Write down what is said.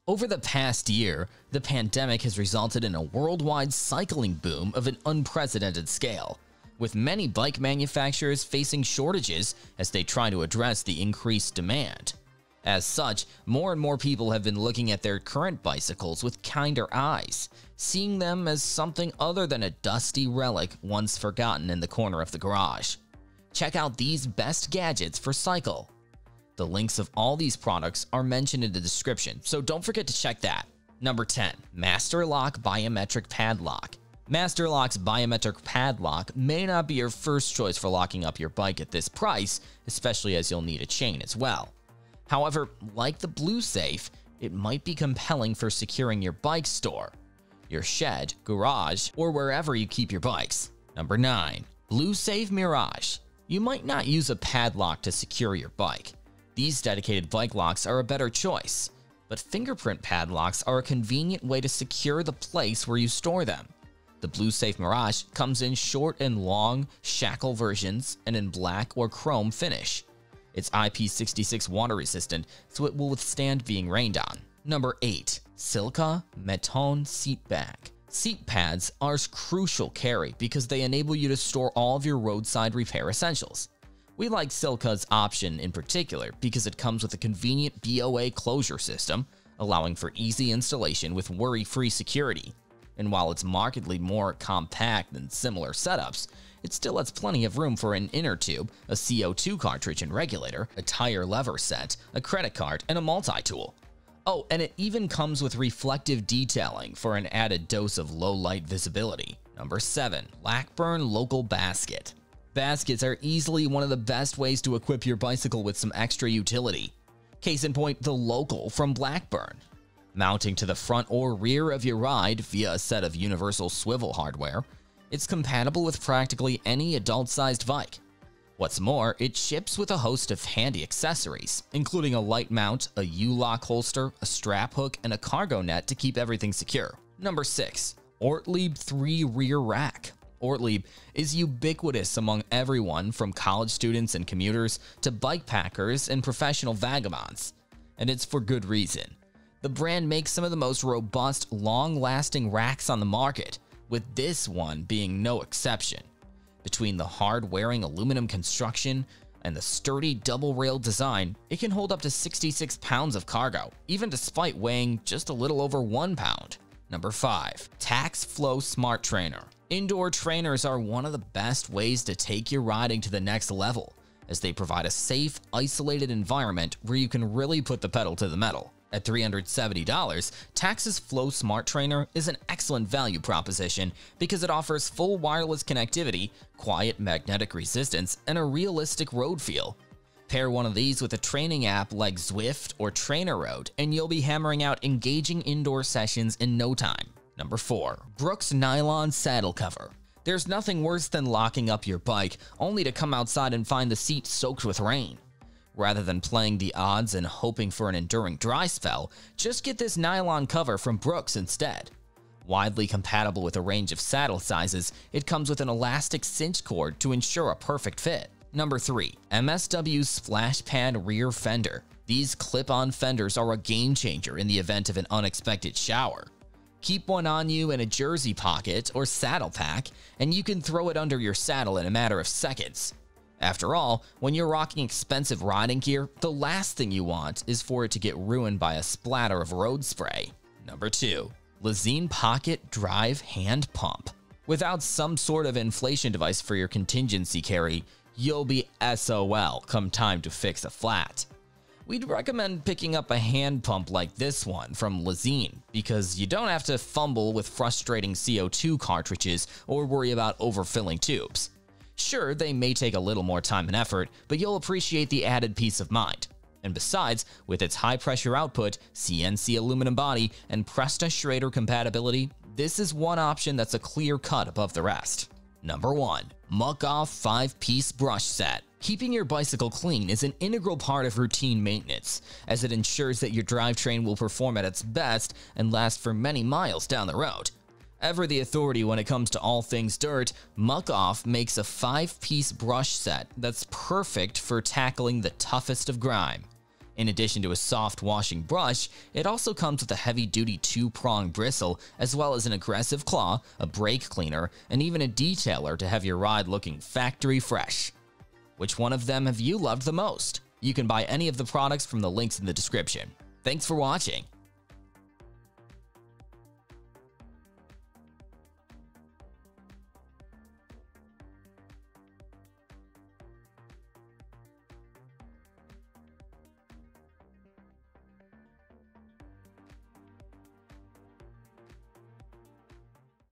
Over the past year, the pandemic has resulted in a worldwide cycling boom of an unprecedented scale, with many bike manufacturers facing shortages as they try to address the increased demand. As such, more and more people have been looking at their current bicycles with kinder eyes, seeing them as something other than a dusty relic once forgotten in the corner of the garage. Check out these best gadgets for cycle. The links of all these products are mentioned in the description, so don't forget to check that. Number 10. Master Lock Biometric Padlock. Master Lock's biometric padlock may not be your first choice for locking up your bike at this price, especially as you'll need a chain as well. However, like the Blue Safe, it might be compelling for securing your bike store, your shed, garage, or wherever you keep your bikes. Number 9. Blue Safe Mirage. You might not use a padlock to secure your bike. These dedicated bike locks are a better choice, but fingerprint padlocks are a convenient way to secure the place where you store them. The Blue Safe Mirage comes in short and long shackle versions and in black or chrome finish. It's IP66 water resistant, so it will withstand being rained on. Number 8. Silca Meton Seat Bag. Seat pads are crucial carry because they enable you to store all of your roadside repair essentials. We like Silca's option in particular because it comes with a convenient BOA closure system, allowing for easy installation with worry-free security. And while it's markedly more compact than similar setups, it still has plenty of room for an inner tube, a CO2 cartridge and regulator, a tire lever set, a credit card, and a multi-tool. Oh, and it even comes with reflective detailing for an added dose of low-light visibility. Number 7. Blackburn Local Basket. Baskets are easily one of the best ways to equip your bicycle with some extra utility. Case in point, the Local from Blackburn. Mounting to the front or rear of your ride via a set of universal swivel hardware, it's compatible with practically any adult-sized bike. What's more, it ships with a host of handy accessories, including a light mount, a U-lock holster, a strap hook, and a cargo net to keep everything secure. Number 6. Ortlieb 3 Rear Rack. Ortlieb is ubiquitous among everyone from college students and commuters to bike packers and professional vagabonds. And it's for good reason. The brand makes some of the most robust, long-lasting racks on the market, with this one being no exception. Between the hard-wearing aluminum construction and the sturdy double-rail design, it can hold up to 66 pounds of cargo, even despite weighing just a little over 1 pound. Number 5. TaxFlow Smart Trainer. Indoor trainers are one of the best ways to take your riding to the next level, as they provide a safe, isolated environment where you can really put the pedal to the metal. At $370, Tax's Flow Smart Trainer is an excellent value proposition because it offers full wireless connectivity, quiet magnetic resistance, and a realistic road feel. Pair one of these with a training app like Zwift or TrainerRoad, and you'll be hammering out engaging indoor sessions in no time. Number 4. Brooks Nylon Saddle Cover. There's nothing worse than locking up your bike only to come outside and find the seat soaked with rain. Rather than playing the odds and hoping for an enduring dry spell, just get this nylon cover from Brooks instead. Widely compatible with a range of saddle sizes, it comes with an elastic cinch cord to ensure a perfect fit. Number 3. MSW Splash Pad Rear Fender. These clip-on fenders are a game changer in the event of an unexpected shower. Keep one on you in a jersey pocket or saddle pack, and you can throw it under your saddle in a matter of seconds. After all, when you're rocking expensive riding gear, the last thing you want is for it to get ruined by a splatter of road spray. Number 2. Lezine Pocket Drive Hand Pump. Without some sort of inflation device for your contingency carry, you'll be SOL come time to fix a flat. We'd recommend picking up a hand pump like this one from Lezine because you don't have to fumble with frustrating CO2 cartridges or worry about overfilling tubes. Sure, they may take a little more time and effort, but you'll appreciate the added peace of mind. And besides, with its high-pressure output, CNC aluminum body, and Presta Schrader compatibility, this is one option that's a clear cut above the rest. Number 1. Muck Off 5-Piece Brush Set. Keeping your bicycle clean is an integral part of routine maintenance, as it ensures that your drivetrain will perform at its best and last for many miles down the road. Ever the authority when it comes to all things dirt, Muck Off makes a 5-piece brush set that's perfect for tackling the toughest of grime. In addition to a soft washing brush, it also comes with a heavy-duty 2-prong bristle, as well as an aggressive claw, a brake cleaner, and even a detailer to have your ride looking factory fresh. Which one of them have you loved the most? You can buy any of the products from the links in the description. Thanks for watching.